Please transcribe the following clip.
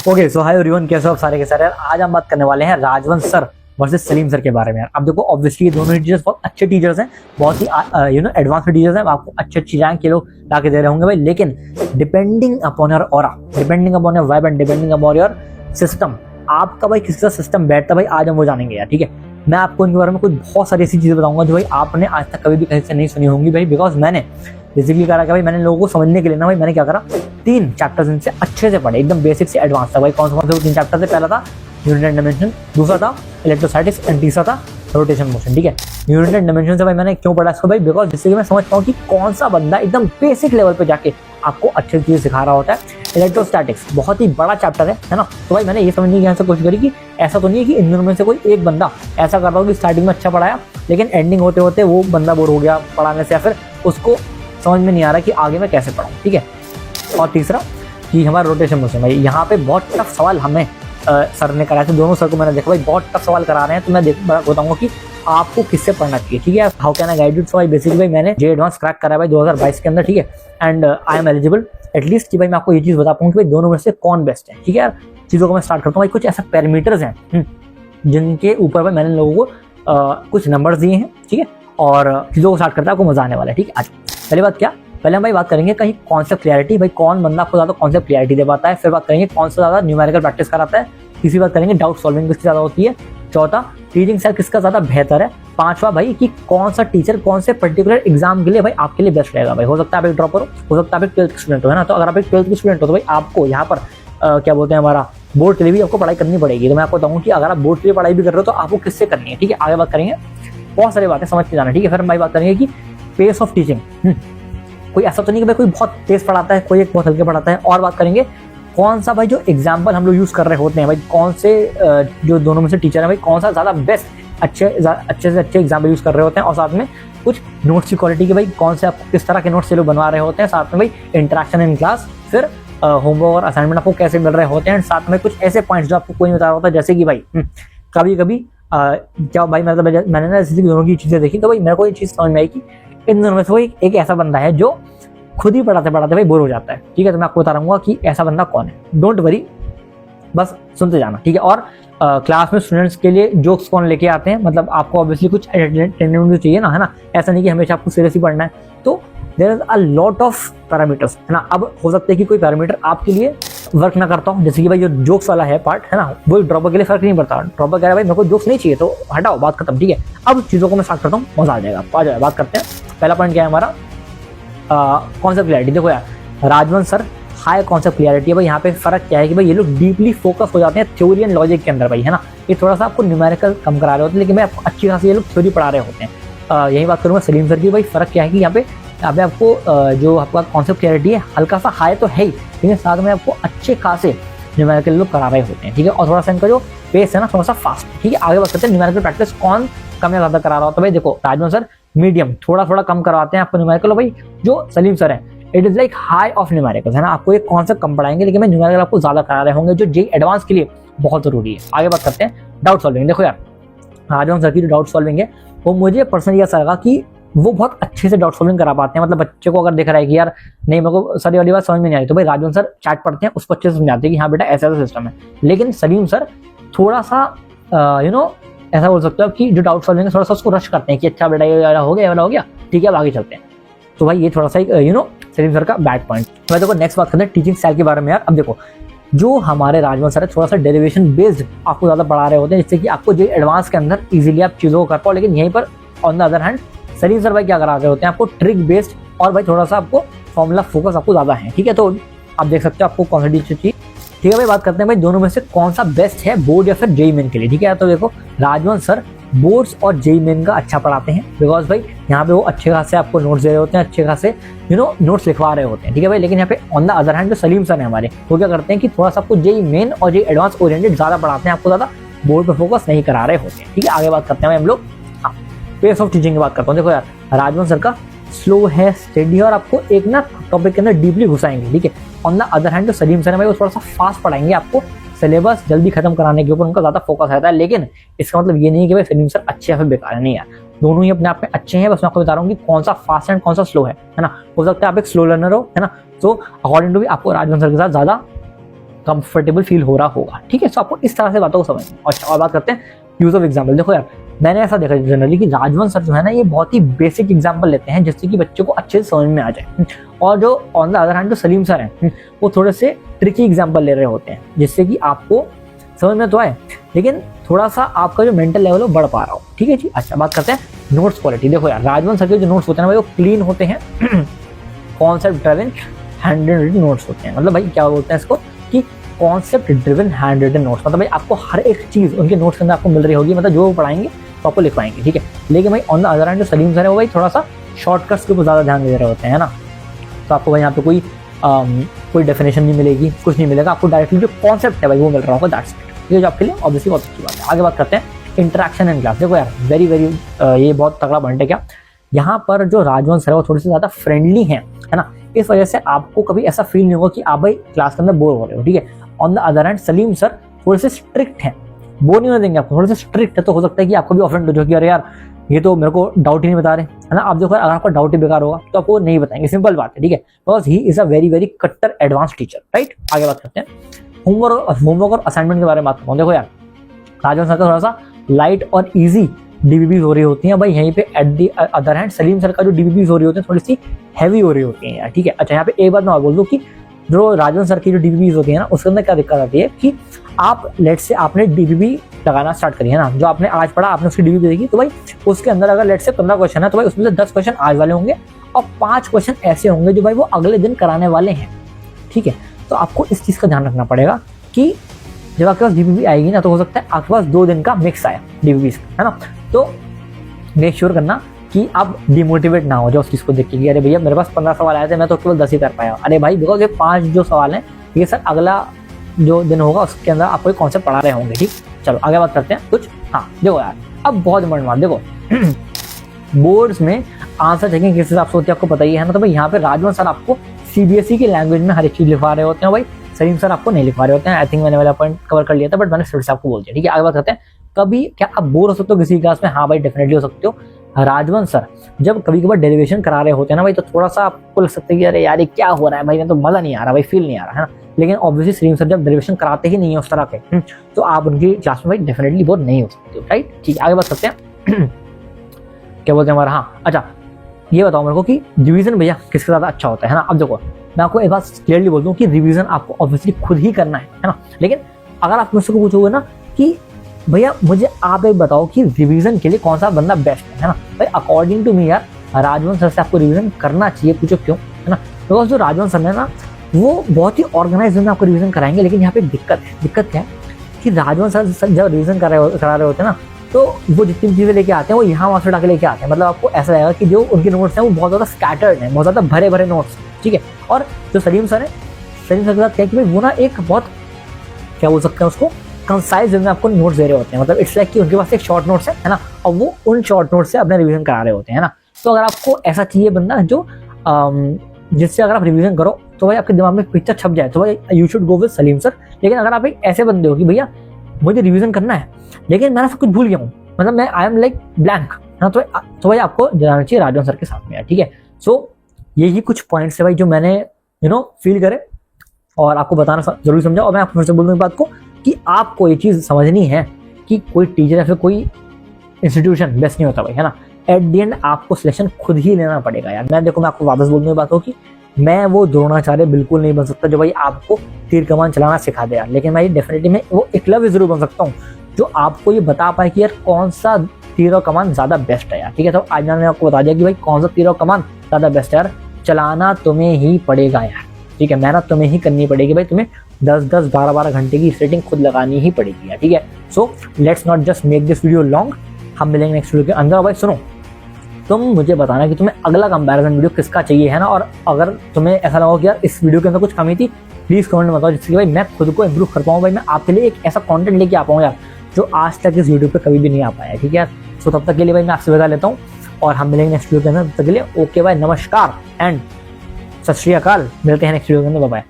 Okay so hi everyone, कैसे हो आप सारे के सारे यार। आज हम बात करने वाले हैं राजवंश सर वर्सेस सलीम सर के बारे में यार। अब देखो ऑब्वियसली ये दोनों ही टीचर्स बहुत अच्छे टीचर्स हैं, बहुत ही एडवांस टीचर्स हैं। आपको अच्छी अच्छी रैंक के लोग ला के दे रहे होंगे भाई, लेकिन depending upon your aura, depending upon your vibe and depending upon your system, आपका भाई किसी का सिस्टम बैठता भाई, आज हम वो जानेंगे यार। ठीक है, मैं आपको इनके बारे में कुछ बहुत सारी ऐसी चीजें बताऊंगा जो भाई आपने आज तक कभी भी कहीं से नहीं सुनी होंगी भाई। बिकॉज मैंने बेसिकली करा क्या भाई, मैंने लोगों को समझने के लिए ना भाई मैंने क्या करा, 3 चैप्टर्स इनसे अच्छे से पढ़े, एकदम बेसिक से एडवांस तक भाई। कौन से 3 चैप्टर थे? पहला था यूनिट एंड डायमेंशन, दूसरा था इलेक्ट्रोस्टैटिक्स एंड तीसरा था रोटेशन मोशन। ठीक है, यूनिट एंड डायमेंशन से भाई मैंने क्यों पढ़ा इसको भाई, बिकॉज जिससे कि मैं समझ पाऊँ कि कौन सा बंदा एकदम बेसिक लेवल पे जाके आपको अच्छी चीजें सिखा रहा होता है। इलेक्ट्रोस्टैटिक्स बहुत ही बड़ा चैप्टर है ना, तो भाई मैंने ये समझने की यहाँ से कोशिश करी कि ऐसा तो नहीं है कि इन दोनों में से कोई एक बंदा ऐसा कर रहा हो कि स्टार्टिंग में अच्छा पढ़ाया लेकिन एंडिंग होते होते वो बंदा बोर हो गया पढ़ाने से, या फिर उसको समझ में नहीं आ रहा कि आगे मैं कैसे पढ़ाऊँ। ठीक है, और तीसरा कि हमारा रोटेशन मोशन भाई, यहाँ पे बहुत टफ सवाल हमें सर ने कराया था। दोनों सर को मैंने देखा भाई बहुत टफ सवाल करा रहे हैं, तो मैं बताऊंगा कि आपको किससे पढ़ना चाहिए। ठीक है, how can I guide you. So भाई बेसिकली भाई मैंने जे एडवांस क्रैक करा है भाई 2022 के अंदर। ठीक है, and I am eligible at least कि भाई मैं आपको ये चीज बता पाऊँ कि भाई दोनों में से कौन बेस्ट है। ठीक है यार, चीजों को मैं स्टार्ट करता हूँ भाई। कुछ ऐसा पैरामीटर्स हैं जिनके ऊपर भाई मैंने लोगों को कुछ नंबर्स दिए हैं। ठीक है, और चीजों को स्टार्ट करता है, आपको मजा आने वाला है। ठीक है, आज पहले बात क्या, पहले हम भाई बात करेंगे कहीं कॉन्सेप्ट क्लैरिटी, भाई कौन बंदा आपको ज्यादा कॉन्सेप्ट क्लैरिटी दे पाता है। फिर बात करेंगे कौन सा ज्यादा न्यूमेरिकल प्रैक्टिस कराता है। तीसरी बात करेंगे डाउट सॉल्विंग किसकी ज्यादा होती है। चौथा, टीचिंग स्टाइल किसका ज्यादा बेहतर है। पांचवा भाई कि कौन सा टीचर कौन से पर्टिकुलर एग्जाम के लिए भाई आपके लिए बेस्ट रहेगा। भाई हो सकता है आप एक ड्रॉपर हो सकता है आप एक 12th स्टूडेंट हो, है ना। तो अगर आप एक 12th स्टूडेंट हो तो भाई आपको यहाँ पर क्या बोलते हैं, हमारा बोर्ड के लिए भी आपको पढ़ाई करनी पड़ेगी। तो मैं आपको बताऊँ कि अगर आप बोर्ड के लिए पढ़ाई भी कर रहे हो तो आपको किससे करनी है। ठीक है, आगे बात करेंगे, बहुत सारी बातें समझ के जाना। ठीक है, फिर हम भाई बात करेंगे कि पेस ऑफ टीचिंग, कोई ऐसा तो नहीं कि भाई कोई बहुत तेज पढ़ाता है, कोई एक बहुत हल्के पढ़ाता है। और बात करेंगे कौन सा भाई जो एग्जाम्पल हम लोग यूज कर रहे होते हैं भाई, कौन से जो दोनों में से टीचर है भाई कौन सा ज्यादा बेस्ट अच्छे से अच्छे एग्जाम्पल यूज कर रहे होते हैं। और साथ में कुछ नोट्स की क्वालिटी के भाई कौन से आपको किस तरह के नोट्स ये लोग बनवा रहे होते हैं। साथ में भाई इंटरेक्शन इन क्लास, फिर होमवर्क और असाइनमेंट आपको कैसे मिल रहे होते हैं। साथ में कुछ ऐसे पॉइंट्स जो आपको कोई नहीं बता रहा होता, जैसे कि भाई कभी कभी क्या भाई मतलब मैंने ना जैसे दोनों की चीजें देखी तो भाई मेरे को ये चीज समझ में आई कि इन दोनों में से कोई एक ऐसा बंदा है जो खुद ही पढ़ाते पढ़ाते भाई बोर हो जाता है। ठीक है, तो मैं आपको बता रहा हूँ कि ऐसा बंदा कौन है। डोंट वरी, बस सुनते जाना। ठीक है, और क्लास में स्टूडेंट्स के लिए जोक्स कौन लेके आते हैं, मतलब आपको ऑब्वियसली कुछ एंटरटेनमेंट भी चाहिए ना, है ना। ऐसा नहीं कि हमेशा आपको सीरियसली पढ़ना है। तो there is a lot of parameters, है ना। अब हो सकता है कि कोई पैरामीटर आपके लिए वर्क ना करता हूँ, जैसे कि भाई जो जोक्स वाला है पार्ट, है ना, वो ड्रॉपर के लिए फर्क नहीं पड़ता। ड्रॉपर कह रहा है भाई मेरे को जोक्स नहीं चाहिए तो हटाओ, बात खत्म। ठीक है, अब चीज़ों को मैं स्टार्ट करता हूँ, मजा आ जाएगा। आ जाए बात करते हैं। पहला पॉइंट क्या है हमारा, कॉन्सेप्ट क्लैरिटी। देखो यार, राजवंश सर हाई कॉन्सेप्ट क्लैरिटी है भाई। यहाँ पे फर्क क्या है कि भाई ये लोग डीपली फोकस हो जाते हैं थ्योरी एंड लॉजिक के अंदर भाई, है ना। ये थोड़ा सा आपको न्यूमेरिकल कम करा रहे होते हैं, लेकिन भाई आपको अच्छी खासी ये लोग थ्योरी पढ़ा रहे होते हैं। यही बात करूँगा सलीम सर की। भाई फर्क क्या है कि यहाँ पे आपको जो आपका कॉन्सेप्ट क्लैरिटी है हल्का सा हाई तो है ही, लेकिन साथ में आपको अच्छे खासे न्यूमेरिकल लोग करा रहे होते हैं। ठीक है, और थोड़ा सा इनका जो पेस है ना थोड़ा सा फास्ट। ठीक है, आगे बात करते हैं न्यूमेरिकल प्रैक्टिस कौन कम या ज्यादा करा रहा होता है। भाई देखो राजवंश सर मीडियम थोड़ा थोड़ा कम करवाते हैं आपको न्यूमेरिकल। भाई जो सलीम सर है it is like high of numerical, है ना। आपको एक कॉन्सेप्ट कम पढ़ाएंगे लेकिन मैं न्यूमेरिकल आपको ज्यादा करा रहे होंगे, जो जे एडवांस के लिए बहुत जरूरी है। आगे बात करते हैं डाउट सॉल्विंग। देखो यार, राजवंश सर की जो डाउट सॉल्विंग है वो मुझे पर्सनली ऐसा लगा कि वो बहुत अच्छे से डाउट सॉल्विंग करा पाते हैं। मतलब बच्चे को अगर देख रहा है कि यार नहीं मेरे को सर वाली बात समझ में नहीं आई, तो भाई राजवंश सर चैट पढ़ते हैं, उसको अच्छे से समझाते हैं कि हाँ बेटा ऐसा ऐसा सिस्टम है। लेकिन सलीम सर थोड़ा सा ऐसा बोल सकते हो कि जो डाउट सॉल्विंग है थोड़ा सा उसको रश करते हैं कि अच्छा बेटा ये वाला हो गया, ये वाला हो गया, ठीक है अब आगे चलते हैं। तो भाई ये थोड़ा सा सलीम सर का बैड पॉइंट। तो देखो नेक्स्ट बात करते हैं टीचिंग स्टाइल के बारे में यार। अब देखो जो हमारे राजवंश सर है थोड़ा सा डेरिवेशन बेस्ड आपको ज्यादा पढ़ा रहे होते हैं, जिससे कि आपको जो एडवांस के अंदर इजीली आप चीजों को कर पाओ। लेकिन यहीं पर on the other hand Salim sir भाई क्या करा रहे होते हैं आपको ट्रिक बेस्ड, और भाई थोड़ा सा आपको फॉर्मूला फोकस आपको ज्यादा है। ठीक है, तो आप देख सकते हो आपको कौन सी टीचर चाहिए। ठीक है भाई, बात करते हैं भाई दोनों में से कौन सा बेस्ट है बोर्ड या फिर जेईई मेन के लिए। ठीक है, तो देखो राजवंश सर बोर्ड्स और जेईई मेन का अच्छा पढ़ाते हैं, बिकॉज भाई यहाँ पे वो अच्छे खासे आपको नोट्स दे रहे होते हैं, अच्छे खासे नोट्स लिखवा रहे होते हैं। ठीक है भाई, लेकिन यहाँ पे ऑन द अदर हैंड जो सलीम सर है हमारे, वो क्या करते हैं कि थोड़ा सा आपको जेईई मेन और जेईई एडवांस ओरिएंटेड ज्यादा पढ़ाते हैं, आपको ज्यादा बोर्ड पर फोकस नहीं करा रहे होते हैं। ठीक है, आगे बात करते हैं हम लोग पेस ऑफ टीचिंग की बात करता हूँ। देखो यार, राजवंश सर का स्लो है, स्टेडी है, और आपको एक ना टॉपिक के अंदर डीपली घुसाएंगे। ठीक है, ऑन द अदर हैंड जो सलीम सर है भाई वो थोड़ा सा फास्ट पढ़ाएंगे, आपको सिलेबस जल्दी खत्म कराने के ऊपर उनका ज्यादा फोकस रहता है। लेकिन इसका मतलब ये नहीं कि भाई सलीम सर अच्छे या फिर बेकार है, नहीं यार, दोनों ही अपने आप में अच्छे हैं। बस मैं आपको बता रहा हूँ कि कौन सा फास्ट एंड कौन सा स्लो है ना। हो सकता है आप एक स्लो लर्नर हो, है ना, तो अकॉर्डिंग टू भी आपको राजवंश सर के साथ ज्यादा कंफर्टेबल फील हो रहा होगा। ठीक है, सो आपको इस तरह से बातों को समझना। अच्छा, और बात करते हैं यूज ऑफ एग्जाम्पल। देखो यार, मैंने ऐसा देखा जनरली कि राजवंश सर जो है ना, ये बहुत ही बेसिक एग्जाम्पल लेते हैं जिससे कि बच्चों को अच्छे से समझ में आ जाए। और जो ऑन द अदर हैंड जो सलीम सर हैं, वो थोड़े से ट्रिकी एग्जाम्पल ले रहे होते हैं जिससे कि आपको समझ में तो आए, लेकिन थोड़ा सा आपका जो मेंटल लेवल है वो बढ़ पा रहा हो। ठीक है जी। अच्छा, बात करते हैं नोट्स क्वालिटी। देखो यार, राजवंश सर के जो नोट्स होते हैं ना, वो क्लीन होते हैं, concept driven hand written notes होते हैं। मतलब भाई क्या बोलते हैं इसको कि concept driven hand written notes, मतलब भाई आपको हर एक चीज उनके नोट्स के अंदर आपको मिल रही होगी, मतलब जो वो पढ़ाएंगे तो आपको लिखवाएंगे। ठीक है, लेकिन भाई ऑन द अदर हैंड जो सलीम सर है वो भाई थोड़ा सा शॉर्टकट्स के ऊपर ज्यादा ध्यान दे रहे होते हैं ना। तो आपको भाई यहाँ पे कोई डेफिनेशन नहीं मिलेगी, कुछ नहीं मिलेगा, आपको डायरेक्टली जो कॉन्सेप्ट है भाई वो मिल रहा होगा। That's it. ये जो आपके लिए ऑब्वियसली बहुत अच्छी बात है। आगे बात करते हैं इंटरेक्शन इन क्लास। देखो यार, वेरी ये बहुत तगड़ा पॉइंट है क्या, यहाँ पर जो राजवंश है वो थोड़ी सी ज्यादा फ्रेंडली है ना। इस वजह से आपको कभी ऐसा फील नहीं होगा कि आप भाई क्लास के अंदर बोर हो रहे हो। ठीक है, on the other hand Salim sir थोड़े से स्ट्रिक्ट हैं, बोर नहीं होने देंगे आपको, थोड़े से स्ट्रिक्ट है। तो हो सकता है कि आपको भी ऑफेंड हो जाए कि अरे यार ये तो मेरे को डाउट ही नहीं बता रहे, है ना। आप देखो, अगर आपका डाउट ही बेकार होगा तो आपको नहीं बताएंगे, सिंपल बात है। ठीक है, because he is a very कट्टर एडवांस टीचर, राइट। आगे बात करते हैं होमवर्क और असाइनमेंट के बारे में बात करता हूँ। देखो यार, राजवंश सर का थोड़ा सा लाइट और ईजी डीबीबीज हो रही होती हैं भाई, यहीं पे at the other hand Salim sir का जो डीबीबीज हो रही होती है थोड़ी सी हैवी हो रही होती है यार। ठीक है। अच्छा, यहाँ पे एक बात मैं और बोल दूँ कि जो राजवंश सर की जो डीबीबीज होती है ना, उसके अंदर क्या दिक्कत आती है कि आप लेट से आपने डीबीबी लगाना स्टार्ट करी है ना, जो आपने आज पढ़ा आपने उसकी डीबीबी देखी, तो भाई उसके अंदर अगर लेट से 15 क्वेश्चन है तो भाई उसमें से 10 क्वेश्चन आज वाले होंगे और 5 क्वेश्चन ऐसे होंगे जो भाई वो अगले दिन कराने वाले हैं। ठीक है, तो आपको इस चीज का ध्यान रखना पड़ेगा कि जब आपके पास डीबीबी आएगी ना, तो हो सकता है आपके पास 2 दिन का मिक्स आया डीबीबी, है ना। तो मेक श्योर करना कि आप डिमोटिवेट ना हो जाओ उस चीज को देख के, अरे भैया मेरे पास 15 सवाल आए थे, मैं तो केवल 10 ही कर पाया। अरे भाई, बिकॉज ये 5 जो सवाल हैं ये सर अगला जो दिन होगा उसके अंदर आपको कॉन्सेप्ट पढ़ा रहे होंगे। ठीक, चलो आगे बात करते हैं कुछ। हाँ देखो यार, अब बहुत इम्पोर्टेंट बात, देखो बोर्ड्स में आंसर चेकिंग किस हिसाब से होती है आपको पता ही है ना। तो भाई यहाँ पे राजवंश सर आपको सीबीएसई की लैंग्वेज में हर एक चीज लिखवा रहे होते हैं, भाई सलीम सर आपको नहीं लिखवा रहे होते हैं। आई थिंक मैंने वाला पॉइंट कवर कर लिया था, बट मैंने फिर से आपको बोल दिया। ठीक है, आगे बात करते हैं। कभी क्या आप बोर हो सकते हो किसी क्लास में? हाँ भाई, डेफिनेटली हो सकते हो। राजवंश सर जब कभी कभार डेरिवेशन करा रहे होते हैं ना भाई, तो थोड़ा सा आपको लग सकता है कि अरे यार ये क्या हो रहा है भाई, मैं तो मजा नहीं आ रहा भाई, फील नहीं आ रहा है ना। लेकिन ऑब्वियसली सलीम सर जब डेरिवेशन कराते ही नहीं है उस तरह के, तो आप उनकी क्लास में भाई डेफिनेटली बोर नहीं हो सकते हो, राइट। ठीक है, आगे बात करते हैं। क्या बोलते हैं हमारा, हाँ अच्छा, ये बताओ मेरे को कि रिवीजन भैया किसके ज्यादा अच्छा होता है ना। अब देखो, मैं आपको एक बात क्लियरली बोल दूं कि रिवीजन आपको ऑब्वियसली खुद ही करना है ना। लेकिन अगर आप मुझसे पूछोगे ना कि भैया मुझे आप एक बताओ कि रिवीजन के लिए कौन सा बंदा बेस्ट है ना, भाई अकॉर्डिंग टू मी यार राजवंश सर से आपको रिवीजन करना चाहिए। पूछो क्यों, है ना। बिकॉज जो राजवंश सर है ना, वो बहुत ही ऑर्गेनाइज में आपको रिवीजन कराएंगे। लेकिन यहाँ पे दिक्कत क्या है कि राजवंश सर जब रिवीजन करा रहे होते हैं ना, तो वो जितनी चीजें लेके आते हैं वो यहाँ वहां से उठा के लेके आते हैं। मतलब आपको ऐसा लगेगा कि जो उनके नोट्स हैं वो बहुत ज्यादा स्कैटर्ड हैं, बहुत ज्यादा भरे नोट्स। ठीक है, और जो सलीम सर है, सलीम सर के साथ क्या है कि भाई वो ना एक बहुत क्या बोल सकते हैं उसको, कंसाइज वे में आपको नोट्स दे रहे होते हैं। मतलब इट्स लाइक कि उनके पास एक शॉर्ट नोट्स है ना, और वो उन शॉर्ट नोट्स से अपना रिवीजन करा रहे होते हैं ना। तो अगर आपको ऐसा चाहिए बंदा जो जिससे अगर आप रिवीजन करो तो भाई आपके दिमाग में पिक्चर छप जाए, तो भाई you should go with Salim sir. लेकिन अगर आप एक ऐसे बंदे हो कि भैया मुझे रिवीजन करना है लेकिन मैंने सब कुछ भूल गया हूँ, मतलब मैं आई एम लाइक ब्लैंक ना, तो भाई आपको जाना चाहिए राजवंश सर के साथ में यार। ठीक है, सो यही कुछ पॉइंट्स है भाई जो मैंने फील करे और आपको बताना जरूरी समझा। और मैं आपको फिर से बोल दूं इस बात को कि आपको ये चीज समझनी है कि कोई टीचर या फिर कोई इंस्टीट्यूशन बेस्ट नहीं होता भाई, है ना। एट द एंड आपको सिलेक्शन खुद ही लेना पड़ेगा यार। मैं आपको वापस बोल दूं बात हो कि मैं वो द्रोणाचार्य बिल्कुल नहीं बन सकता जो भाई आपको तीर कमान चलाना सिखा दे यार। लेकिन भाई डेफिनेटली मैं वो एकलव्य जरूर बन सकता हूँ जो आपको ये बता पाए कि यार कौन सा तीर और कमान ज्यादा बेस्ट है यार। ठीक है, तो आज मैंने आपको बता दिया कि भाई कौन सा तीर और कमान ज्यादा बेस्ट है यार। चलाना तुम्हें ही पड़ेगा यार। ठीक है, मेहनत तुम्हें ही करनी पड़ेगी भाई, तुम्हें 10-10 12-12 घंटे की सेटिंग खुद लगानी ही पड़ेगी यार। ठीक है, so let's not just make this video long, हम मिलेंगे नेक्स्ट वीडियो के अंदर। भाई सुनो, तुम मुझे बताना कि तुम्हें अगला कंपैरिजन वीडियो किसका चाहिए, है ना। और अगर तुम्हें ऐसा लगा कि यार इस वीडियो के अंदर कुछ कमी थी, प्लीज कमेंट में बताओ, जिससे कि भाई मैं खुद को इंप्रूव कर पाऊँ। भाई मैं आपके लिए एक ऐसा कंटेंट लेके आ पाऊँ यार जो आज तक इस वीडियो पे कभी भी नहीं आ पाया। ठीक है यार, सो तब तक के लिए भाई मैं आपसे विदा लेता हूँ और हम मिलेंगे नेक्स्ट वीडियो के अंदर। तब तक के लिए ओके भाई, नमस्कार एंड सत श्री अकाल। मिलते हैं नेक्स्ट वीडियो के अंदर, बाय बाय।